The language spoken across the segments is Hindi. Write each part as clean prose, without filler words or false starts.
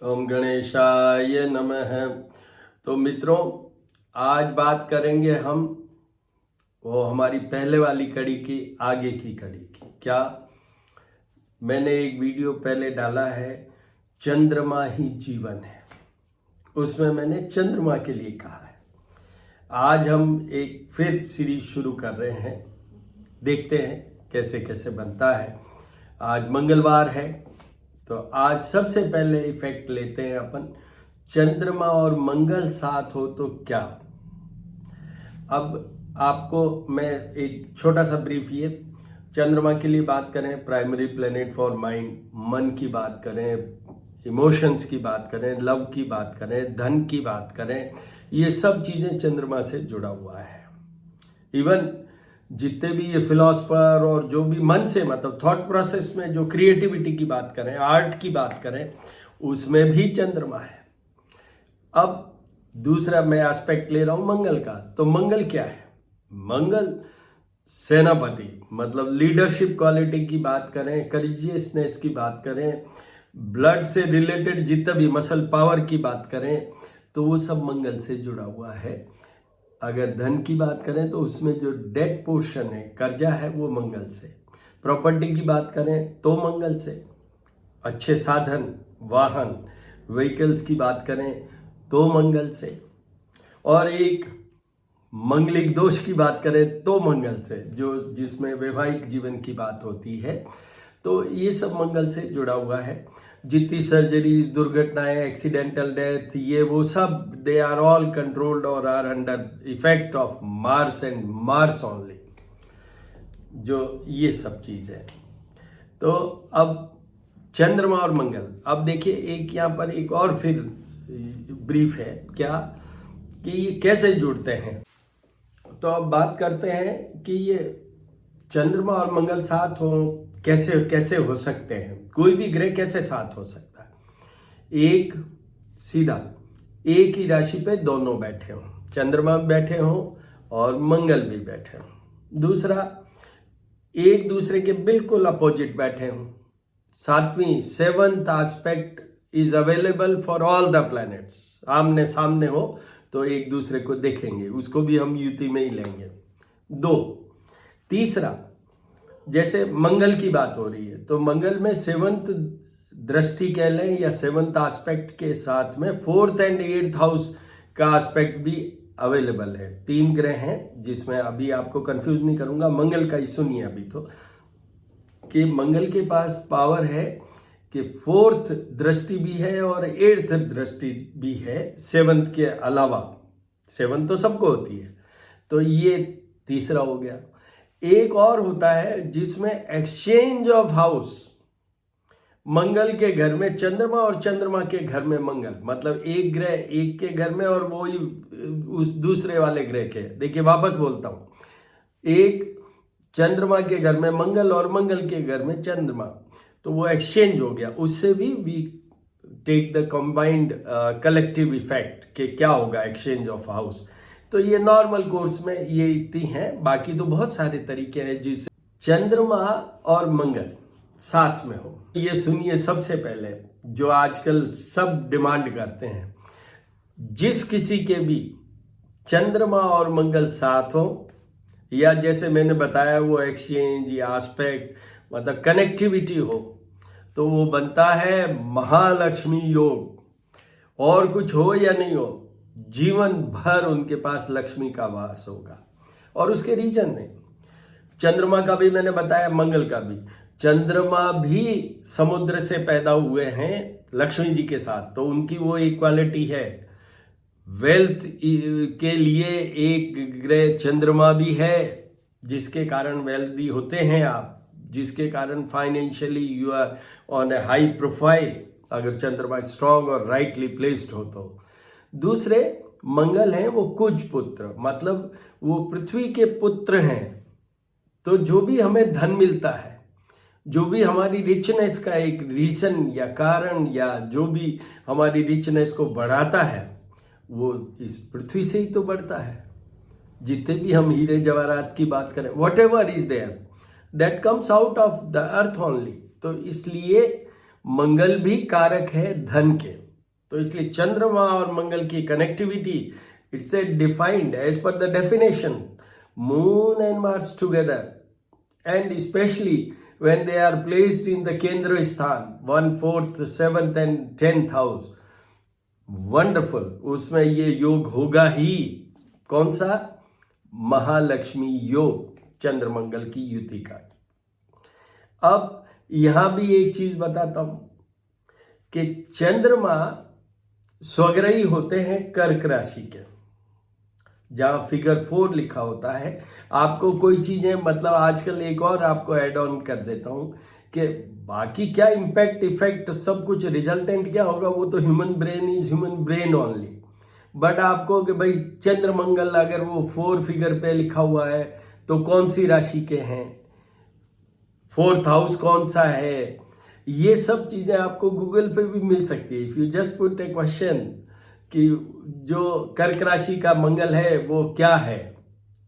ओम गणेशाय नमः। तो मित्रों, आज बात करेंगे हम वो हमारी पहले वाली कड़ी की आगे की कड़ी की। क्या मैंने एक वीडियो पहले डाला है, चंद्रमा ही जीवन है, उसमें मैंने चंद्रमा के लिए कहा है। आज हम एक फिर सीरीज शुरू कर रहे हैं, देखते हैं कैसे कैसे बनता है। आज मंगलवार है, तो आज सबसे पहले इफेक्ट लेते हैं अपन, चंद्रमा और मंगल साथ हो तो क्या। अब आपको मैं एक छोटा सा ब्रीफ, ये चंद्रमा के लिए बात करें, प्राइमरी प्लेनेट फॉर माइंड, मन की बात करें, इमोशंस की बात करें, लव की बात करें, धन की बात करें, ये सब चीजें चंद्रमा से जुड़ा हुआ है। इवन जितने भी ये फिलोसफर और जो भी मन से, मतलब थॉट प्रोसेस में जो क्रिएटिविटी की बात करें, आर्ट की बात करें, उसमें भी चंद्रमा है। अब दूसरा मैं एस्पेक्ट ले रहा हूं मंगल का। तो मंगल क्या है? मंगल सेनापति, मतलब लीडरशिप क्वालिटी की बात करें, करेजियसनेस की बात करें, ब्लड से रिलेटेड जितना भी मसल पावर की बात करें, तो वो सब मंगल से जुड़ा हुआ है। अगर धन की बात करें तो उसमें जो डेट पोर्शन है, कर्जा है, वो मंगल से। प्रॉपर्टी की बात करें तो मंगल से। अच्छे साधन, वाहन, व्हीकल्स की बात करें तो मंगल से। और एक मंगलिक दोष की बात करें तो मंगल से, जो जिसमें वैवाहिक जीवन की बात होती है, तो ये सब मंगल से जुड़ा हुआ है। जितनी सर्जरीज, दुर्घटनाएं, एक्सीडेंटल डेथ, ये वो सब, दे आर ऑल कंट्रोल्ड और are under effect of Mars and Mars only, जो ये सब चीज है। तो अब चंद्रमा और मंगल, अब देखिए एक यहां पर एक और फिर ब्रीफ है, क्या कि ये कैसे जुड़ते हैं। तो अब बात करते हैं कि ये चंद्रमा और मंगल साथ हो, कैसे कैसे हो सकते हैं, कोई भी ग्रह कैसे साथ हो सकता है। एक सीधा एक ही राशि पे दोनों बैठे हों, चंद्रमा बैठे हों और मंगल भी बैठे हों। दूसरा, एक दूसरे के बिल्कुल अपोजिट बैठे हों। सातवीं, seventh aspect is available for all the planets, आमने सामने हो तो एक दूसरे को देखेंगे, उसको भी हम युति में ही लेंगे। दो, तीसरा, जैसे मंगल की बात हो रही है तो मंगल में सेवंथ दृष्टि कह लें या सेवंथ एस्पेक्ट के साथ में फोर्थ एंड एट्थ हाउस का एस्पेक्ट भी अवेलेबल है। 3 ग्रह हैं, जिसमें अभी आपको कंफ्यूज नहीं करूंगा, मंगल का ही सुनिए अभी तो, कि मंगल के पास पावर है कि फोर्थ दृष्टि भी है और एट्थ दृष्टि भी है, सेवंथ के अलावा। सेवंथ तो सबको होती है, तो ये तीसरा हो गया। एक और होता है जिसमें एक्सचेंज ऑफ हाउस, मंगल के घर में चंद्रमा और चंद्रमा के घर में मंगल, मतलब एक ग्रह एक के घर में और वो ही उस दूसरे वाले ग्रह के। देखिए वापस बोलता हूं, एक चंद्रमा के घर में मंगल और मंगल के घर में चंद्रमा, तो वो एक्सचेंज हो गया। उससे भी we take the combined collective effect कि क्या होगा एक्सचेंज ऑफ हाउस। तो ये नॉर्मल कोर्स में ये इतनी हैं, बाकी तो बहुत सारे तरीके हैं जिससे चंद्रमा और मंगल साथ में हो। ये सुनिए, सबसे पहले जो आजकल सब डिमांड करते हैं, जिस किसी के भी चंद्रमा और मंगल साथ हो, या जैसे मैंने बताया वो एक्सचेंज या एस्पेक्ट, मतलब कनेक्टिविटी हो, तो वो बनता है महालक्ष्मी योग। और कुछ हो या नहीं हो, जीवन भर उनके पास लक्ष्मी का वास होगा। और उसके रीजन में चंद्रमा का भी मैंने बताया, मंगल का भी। चंद्रमा भी समुद्र से पैदा हुए हैं लक्ष्मी जी के साथ, तो उनकी वो इक्वालिटी है। वेल्थ के लिए एक ग्रह चंद्रमा भी है, जिसके कारण वेल्दी होते हैं आप, जिसके कारण financially you are on a high profile, अगर चंद्रमा स्ट्रांग और राइटली प्लेस्ड हो तो। दूसरे मंगल हैं वो कुज पुत्र, मतलब वो पृथ्वी के पुत्र हैं। तो जो भी हमें धन मिलता है, जो भी हमारी रिचनेस का एक रीजन या कारण, या जो भी हमारी रिचनेस को बढ़ाता है, वो इस पृथ्वी से ही तो बढ़ता है। जितने भी हम हीरे जवाहरात की बात करें, whatever is there, that comes out of the earth only. तो इसलिए मंगल भी कारक है धन के। तो इसलिए चंद्रमा और मंगल की connectivity it's a defined as per the definition, moon and Mars together and specially when they are placed in the Kendra Sthan, 1, 4th, 7th and 10th house, wonderful, उसमें ये योग होगा ही। कौन सा? महालक्ष्मी योग, चंद्र मंगल की युति का। अब यहां भी एक चीज बताता हूं कि चंद्रमा स्वग्रही होते हैं कर्क राशि के, जहां फिगर 4 लिखा होता है। आपको कोई चीजें, मतलब आजकल एक और आपको ऐड ऑन कर देता हूं कि बाकी क्या इम्पैक्ट इफेक्ट सब कुछ रिजल्टेंट क्या होगा, वो तो human brain is human brain only. But आपको कि भाई चंद्र मंगल अगर वो 4 फिगर पे लिखा हुआ है तो कौन सी राशि के हैं, 4th हाउस कौन सा है, ये सब चीजें आपको गूगल पे भी मिल सकती है। If you just put A question कि जो कर्क राशि का मंगल है वो क्या है,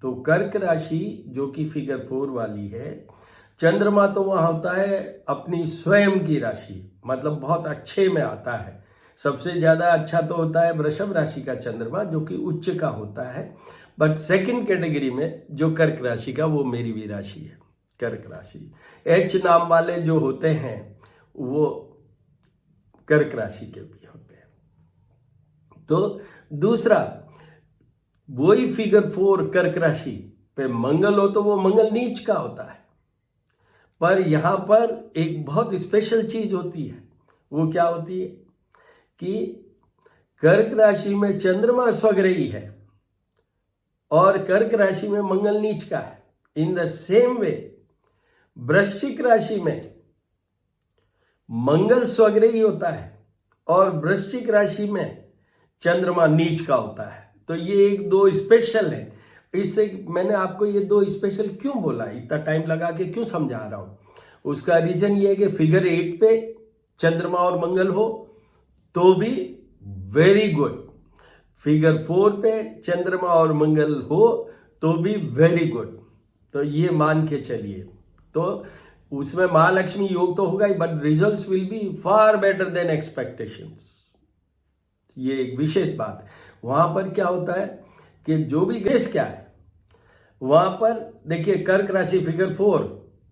तो कर्क राशि जो कि फिगर 4 वाली है, चंद्रमा तो वहां होता है अपनी स्वयं की राशि, मतलब बहुत अच्छे में आता है। सबसे ज्यादा अच्छा तो होता है वृषभ राशि का चंद्रमा, जो कि उच्च का होता है। बट सेकंड कैटेगरी में जो कर्क राशि का, वो मेरी भी राशि है, कर्क राशि। एच नाम वाले जो होते हैं वो कर्क राशि के भी होते हैं। तो दूसरा, वही फिगर 4 कर्क राशि पे मंगल हो तो वो मंगल नीच का होता है। पर यहां पर एक बहुत स्पेशल चीज होती है। वो क्या होती है कि कर्क राशि में चंद्रमा स्वग्रही है और कर्क राशि में मंगल नीच का है। इन द सेम वे वृश्चिक राशि में मंगल स्वग्रही होता है और वृश्चिक राशि में चंद्रमा नीच का होता है। तो ये एक दो स्पेशल है। इससे मैंने आपको ये दो स्पेशल क्यों बोला, इतना टाइम लगा के क्यों समझा रहा हूं, उसका रीजन ये है कि फिगर 8 पे चंद्रमा और मंगल हो तो भी वेरी गुड, फिगर 4 पे चंद्रमा और मंगल हो तो भी वेरी गुड। तो ये मान के चलिए, तो उसमें महालक्ष्मी योग तो होगा ही, but results will be far better than expectations. ये एक विशेष बात है। वहां पर क्या होता है कि जो भी ग्रेस क्या है वहां पर देखिए, कर्क राशि फिगर 4,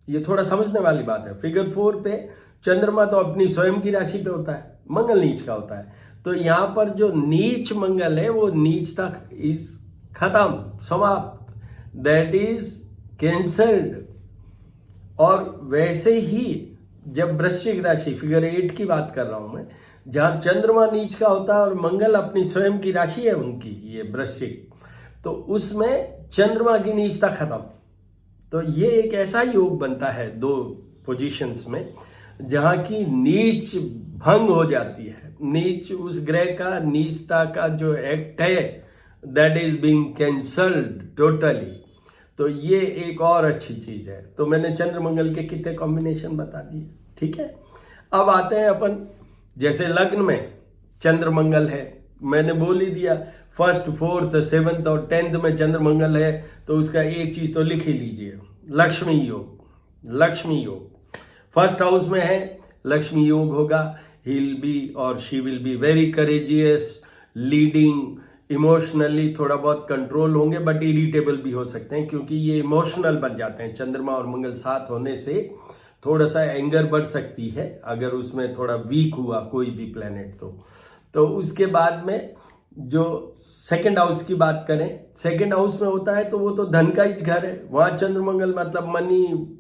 ये थोड़ा समझने वाली बात है। फिगर 4 पे चंद्रमा तो अपनी स्वयं की राशि पे होता है, मंगल नीच का होता है। तो यहां पर जो नीच मंगल है वो नीचता इज खत्म, समाप्त, दैट इज कैंसल्ड। और वैसे ही जब वृश्चिक राशि फिगर 8 की बात कर रहा हूं मैं, जहां चंद्रमा नीच का होता है और मंगल अपनी स्वयं की राशि है उनकी, ये वृश्चिक, तो उसमें चंद्रमा की नीचता खत्म। तो ये एक ऐसा योग बनता है दो पोजीशंस में जहां की नीच भंग हो जाती है। नीच उस ग्रह का, नीचता का जो एक्ट है, that is being cancelled totally. तो ये एक और अच्छी चीज है। तो मैंने चंद्र मंगल के कितने कॉम्बिनेशन बता दिए, ठीक है। अब आते हैं अपन, जैसे लग्न में चंद्र मंगल है, मैंने बोल ही दिया, 1st, 4th, 7th और 10th में चंद्र मंगल है, तो उसका एक चीज तो लिख ही लीजिए, लक्ष्मी योग। लक्ष्मी योग 1st हाउस में है, लक्ष्मी योग होगा। ही विल बी और she will be very courageous, leading, emotionally थोड़ा बहुत कंट्रोल होंगे, बट इरिटेबल भी हो सकते हैं क्योंकि ये इमोशनल बन जाते हैं। चंद्रमा और मंगल साथ होने से थोड़ा सा एंगर बढ़ सकती है अगर उसमें थोड़ा वीक हुआ कोई भी प्लेनेट। तो उसके बाद में जो सेकंड हाउस की बात करें, सेकंड हाउस में होता है तो वो तो धन का ही घर है। वहां चंद्र मंगल मतलब मनी,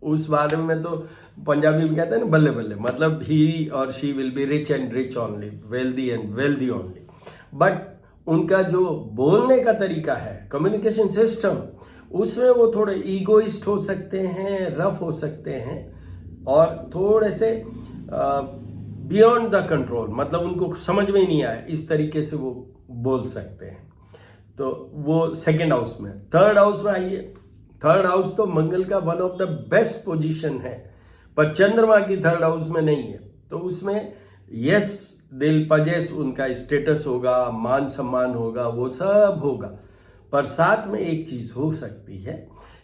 उस बारे में तो पंजाबी में कहते हैं ना, बल्ले बल्ले, मतलब ही और she will be rich and rich only, wealthy and wealthy only. But उनका जो बोलने का तरीका है, कम्युनिकेशन सिस्टम, उसमें वो थोड़े ईगोइस्ट हो सकते हैं, रफ हो सकते हैं और थोड़े से बियॉन्ड द कंट्रोल, मतलब उनको समझ में ही नहीं आए इस तरीके से वो बोल सकते हैं। तो वो सेकंड हाउस में। थर्ड हाउस में आइए, थर्ड हाउस तो मंगल का one of the best position है, पर चंद्रमा की थर्ड हाउस में नहीं है। तो उसमें यस, दिल पजेस, उनका स्टेटस होगा, मान सम्मान होगा, वो सब होगा। पर साथ में एक चीज हो सकती है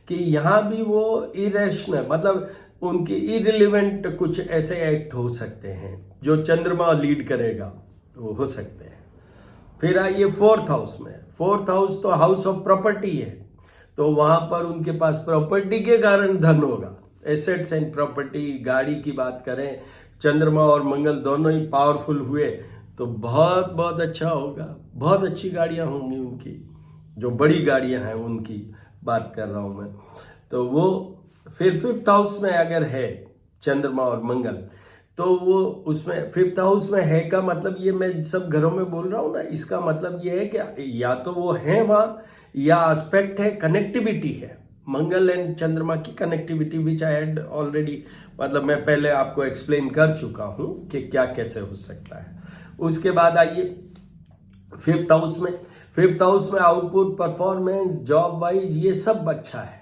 कि यहां भी वो इरेशनल, मतलब उनके इरिलेवेंट कुछ ऐसे एक्ट हो सकते हैं जो चंद्रमा लीड करेगा। वो हो सकते हैं। फिर आइए फोर्थ हाउस में। फोर्थ हाउस तो हाउस ऑफ प्रॉपर्टी है, तो वहां पर उनके पास प्रॉपर्टी के कारण धन होगा। एसेट्स एंड प्रॉपर्टी, गाड़ी की बात करें, चंद्रमा और मंगल दोनों ही पावरफुल हुए तो बहुत बहुत अच्छा होगा। बहुत अच्छी गाड़ियां होंगी उनकी, जो बड़ी गाड़ियां हैं उनकी बात कर रहा हूं मैं। तो वो फिर फिफ्थ हाउस में अगर है चंद्रमा और मंगल, तो वो उसमें फिफ्थ हाउस में है का मतलब, ये मैं सब घरों में बोल रहा हूँ ना, इसका मतलब ये है कि या तो वो है वहां, या एस्पेक्ट है, कनेक्टिविटी है। मंगल एंड चंद्रमा की connectivity which I had already, मतलब मैं पहले आपको एक्सप्लेन कर चुका हूं कि क्या कैसे हो सकता है। उसके बाद आइए फिफ्थ हाउस में। फिफ्थ हाउस में आउटपुट, परफॉर्मेंस, जॉब वाइज ये सब अच्छा है।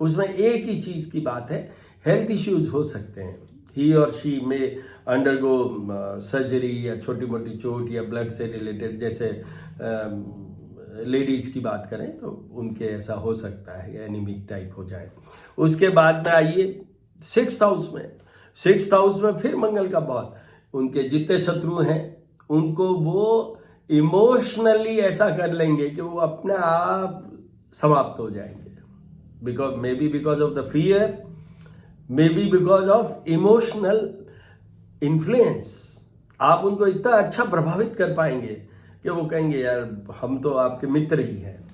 उसमें एक ही चीज की बात है, हेल्थ इश्यूज हो सकते हैं। ही और शी में अंडरगो सर्जरी या छोटी मोटी चोट या ब्लड से रिलेटेड, जैसे लेडीज की बात करें तो उनके ऐसा हो सकता है, एनीमिक टाइप हो जाए। उसके बाद में आइए सिक्स्थ हाउस में। सिक्स्थ हाउस में फिर मंगल का बहुत, उनके जितने शत्रु हैं उनको वो इमोशनली ऐसा कर लेंगे कि वो अपने आप समाप्त हो जाएंगे। Because of the fear, may be because of emotional influence. आप उनको इतना अच्छा प्रभावित कर पाएंगे कि वो कहेंगे यार हम तो आपके मित्र ही हैं।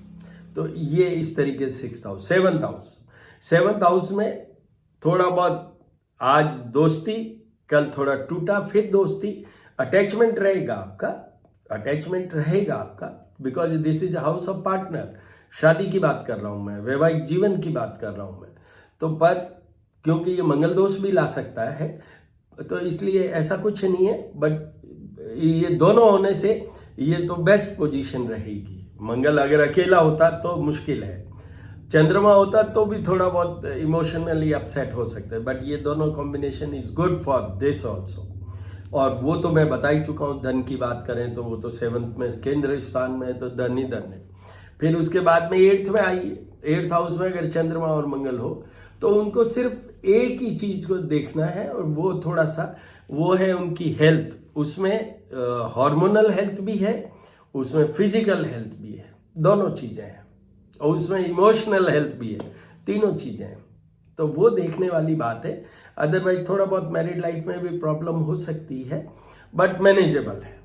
तो ये इस तरीके से सिक्स्थ हाउस। सेवंथ हाउस में थोड़ा बहुत आज दोस्ती, कल थोड़ा टूटा फिर दोस्ती, अटैचमेंट रहेगा आपका, because this is house of partner. शादी की बात कर रहा हूं मैं, वैवाहिक जीवन की बात कर रहा हूं मैं। तो पर क्योंकि ये मंगल दोष भी ला सकता है, तो इसलिए ऐसा कुछ नहीं है, बट ये दोनों होने से ये तो बेस्ट पोजीशन रहेगी। मंगल अगर अकेला होता तो मुश्किल है, चंद्रमा होता तो भी थोड़ा बहुत इमोशनली अपसेट हो सकते हैं, बट ये दोनों combination is good for this also. और वो तो मैं बता ही चुका हूं, धन की बात करें तो वो तो सेवंथ में केंद्र स्थान में है, तो धन ही धन है। फिर उसके बाद में एट्थ में आइए। एट्थ हाउस में अगर चंद्रमा और मंगल हो तो उनको सिर्फ एक ही चीज को देखना है, और वो थोड़ा सा वो है उनकी हेल्थ। उसमें हार्मोनल हेल्थ भी है, उसमें फिजिकल हेल्थ भी है, दोनों चीजें हैं, और उसमें इमोशनल हेल्थ भी है, तीनों चीजें हैं। तो वो देखने वाली बात है। अदरवाइज थोड़ा बहुत मैरिड लाइफ में भी प्रॉब्लम हो सकती है, बट मैनेजेबल है।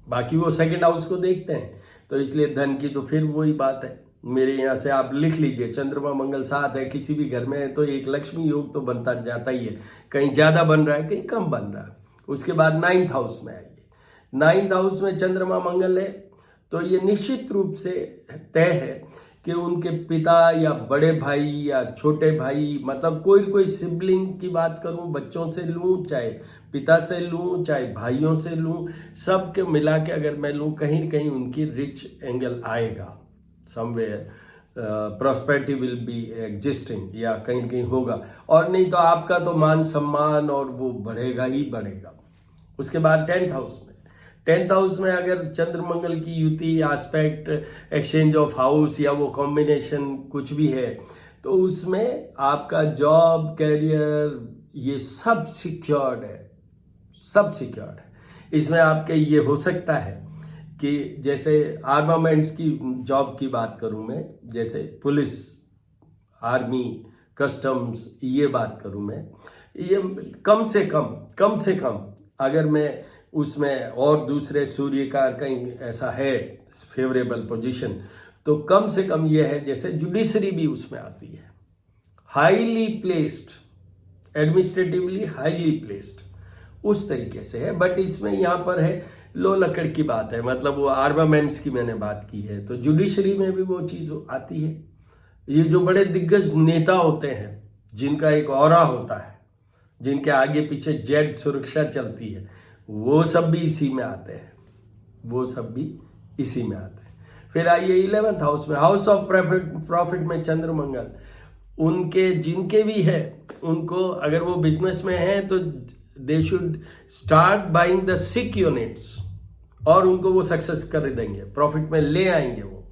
बाकी वो सेकंड हाउस को देखते हैं, तो इसलिए धन की तो फिर वही बात है। मेरे यहाँ से आप लिख लीजिए, चंद्रमा मंगल साथ है किसी भी घर में है तो एक लक्ष्मी योग तो बनता जाता ही है, कहीं ज्यादा बन रहा है कहीं कम बन रहा है। उसके बाद नाइन्थ हाउस में आइए। नाइन्थ हाउस में चंद्रमा मंगल है, तो ये निश्चित रूप से तय है कि उनके पिता या बड़े भाई या छोटे भाई, मतलब कोई सिबलिंग की बात करूं, बच्चों से लूं, चाहे पिता से लूं, चाहे भाइयों से लूं, सब के मिला के अगर मैं लूं, कहीं न कहीं उनकी रिच एंगल आएगा। Somewhere prosperity will be existing, या कहीं कहीं होगा, और नहीं तो आपका तो मान सम्मान और वो बढ़ेगा ही बढ़ेगा। उसके बाद टेंथ हाउस में। टेंथ हाउस में अगर चंद्र मंगल की युति, एस्पेक्ट, एक्सचेंज ऑफ हाउस या वो कॉम्बिनेशन कुछ भी है, तो उसमें आपका जॉब, कैरियर, ये सब सिक्योर्ड है, सब सिक्योर्ड है। इसमें आपके ये हो सकता है कि जैसे आर्मामेंट्स की जॉब की बात करूं मैं, जैसे पुलिस, आर्मी, कस्टम्स, ये बात करूं मैं, ये कम से कम अगर मैं उसमें और दूसरे सूर्य का कहीं ऐसा है फेवरेबल पोजीशन, तो कम से कम ये है, जैसे जुडिशरी भी उसमें आती है, highly placed, administratively highly placed, उस तरीके से है। बट इसमें यहाँ पर है लो लकड़ की बात है, मतलब वो आर्मामेंट्स की मैंने बात की है, तो जुडिशरी में भी वो चीज आती है। ये जो बड़े दिग्गज नेता होते हैं, जिनका एक ऑरा होता है, जिनके आगे पीछे जेट सुरक्षा चलती है, वो सब भी इसी में आते हैं, फिर आइए 11th हाउस में, हाउस ऑफ प्रॉफिट में चंद्र मंगल। उनके जिनके भी है, उनको अगर वो बिजनेस में है तो they should start buying the sick units, और उनको वो सक्सेस कर देंगे, प्रॉफिट में ले आएंगे वो,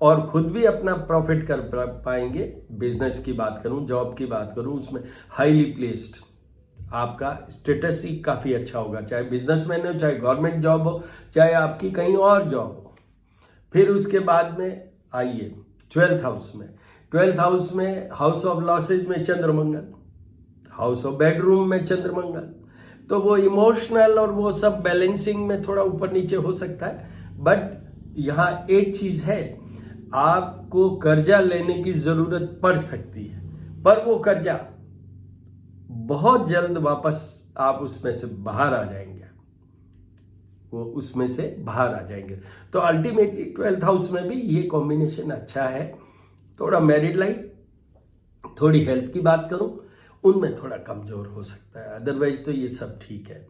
और खुद भी अपना प्रॉफिट कर पाएंगे। बिजनेस की बात करूं, जॉब की बात करूं, उसमें हाईली प्लेस्ड आपका स्टेटस ही काफ़ी अच्छा होगा, चाहे बिजनेसमैन हो, चाहे गवर्नमेंट जॉब हो, चाहे आपकी कहीं और जॉब हो। फिर उसके बाद में आइए 12th हाउस में। 12th हाउस में हाउस ऑफ लॉसेज में चंद्रमंगल, हाउस ऑफ बेडरूम में चंद्रमंगल, तो वो इमोशनल और वो सब बैलेंसिंग में थोड़ा ऊपर नीचे हो सकता है। बट यहाँ एक चीज है, आपको कर्जा लेने की जरूरत पड़ सकती है, पर वो कर्जा बहुत जल्द वापस आप उसमें से बाहर आ जाएंगे, वो उसमें से बाहर आ जाएंगे। तो अल्टीमेटली 12th हाउस में भी ये कॉम्बिनेशन अच्छा है। थोड़ा मैरिड लाइफ, थोड़ी हेल्थ की बात करूं, उनमें थोड़ा कमजोर हो सकता है, अदरवाइज तो ये सब ठीक है।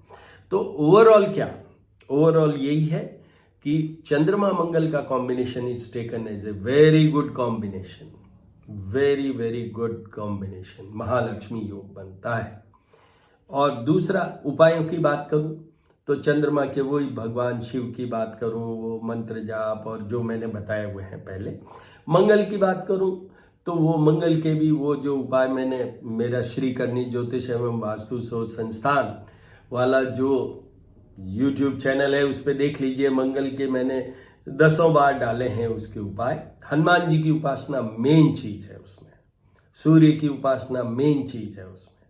तो ओवरऑल क्या, ओवरऑल यही है कि चंद्रमा मंगल का combination is taken as a very good combination, very very good combination, Mahalakshmi योग बनता है। और दूसरा, उपायों की बात करूं तो चंद्रमा के वही भगवान शिव की बात करूं, वो मंत्र जाप और जो मैंने बताए हुए हैं पहले। मंगल की बात करूं तो वो मंगल के भी वो जो उपाय मैंने मेरा श्रीकरणी ज्योतिष एवं वास्तु शोध संस्थान वाला जो YouTube चैनल है उस पर देख लीजिए। मंगल के मैंने 10 बार डाले हैं उसके उपाय। हनुमान जी की उपासना मेन चीज है उसमें, सूर्य की उपासना मेन चीज है उसमें,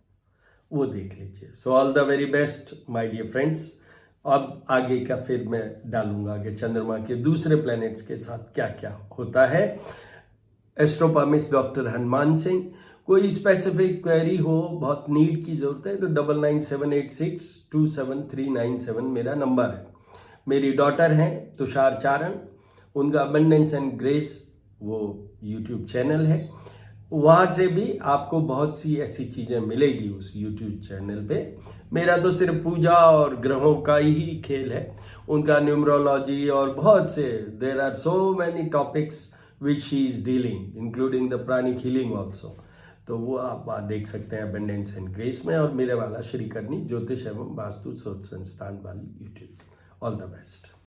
वो देख लीजिए। So all the very best my dear friends. अब आगे का फिर मैं डालूंगा कि चंद्रमा के दूसरे प्लैनेट्स के साथ क्या क्या होता है। एस्ट्रोपामिस्ट डॉक्टर हनुमान सिंह। कोई स्पेसिफिक क्वेरी हो, बहुत नीड की जरूरत है तो 9978627397 मेरा नंबर है। मेरी डॉटर हैं तुषार चारण, उनका अबंडेंस एंड ग्रेस वो यूट्यूब चैनल है, वहाँ से भी आपको बहुत सी ऐसी चीज़ें मिलेगी उस यूट्यूब चैनल पे। मेरा तो सिर्फ पूजा और ग्रहों का ही खेल है, उनका न्यूमरोलॉजी और बहुत से there are so many topics which she is dealing including the pranic healing also. तो वो आप देख सकते हैं अबंडेंस एंड ग्रेस में, और मेरे वाला श्रीकरणी ज्योतिष एवं वास्तु शोध संस्थान वाली यूट्यूब। All the best.